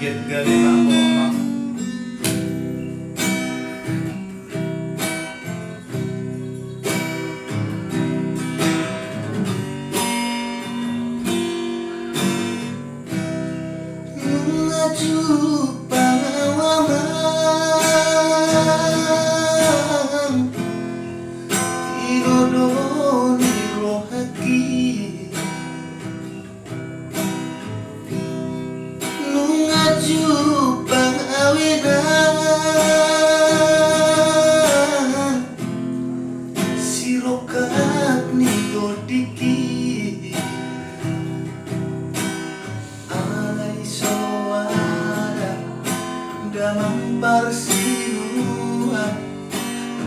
Inggit gali mambo mang. Mengaju pangawaman tinodoni rohaki mengaju pangawinan sirokat nidodiki damang parsinuan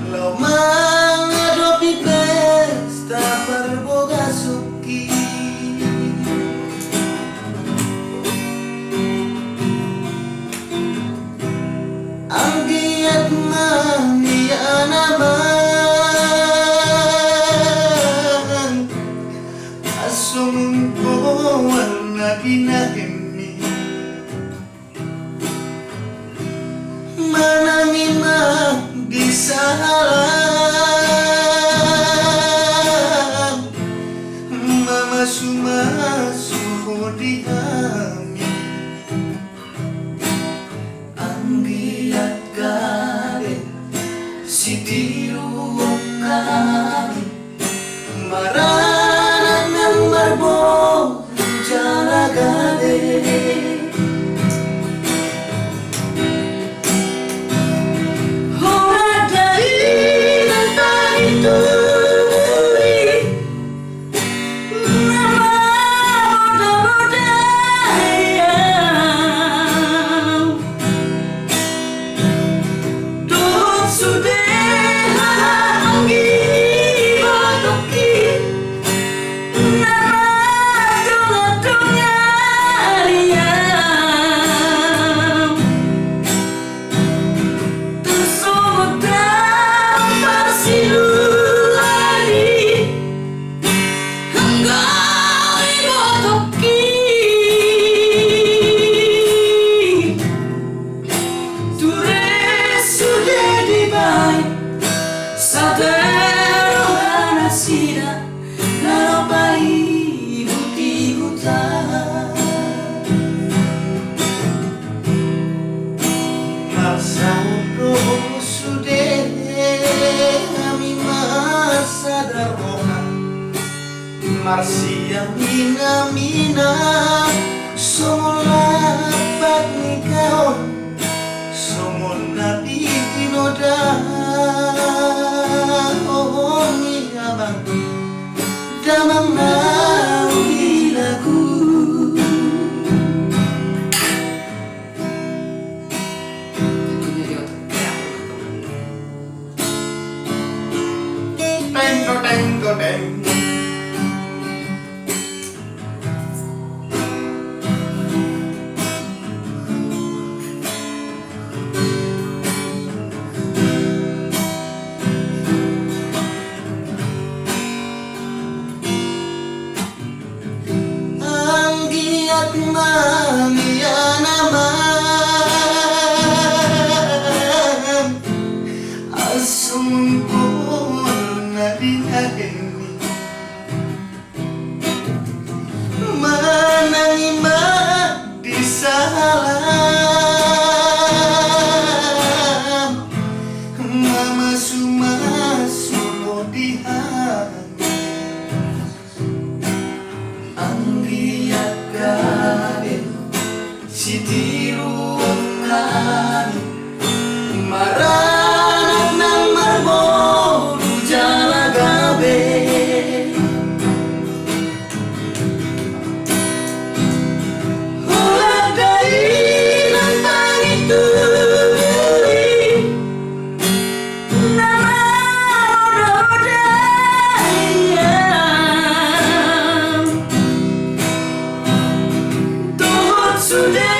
lo mangadopi pesta perboga suki ang giat mania naman asong ko na ginahin manangima di salam mama sumasu di hami anggiat gare si diruang kami maranan yang marbo jalagade Marsia mina mina somola pat nikao somona di tinoda oh mi abang damang nawi lagu teng teng mania naman asungkol na dinahini manangima di salam mama sumasu di hati anggiat gade si diruang maranan ng marboru jalagabe hulagay ng pangituri na marorodayang tuhod sudah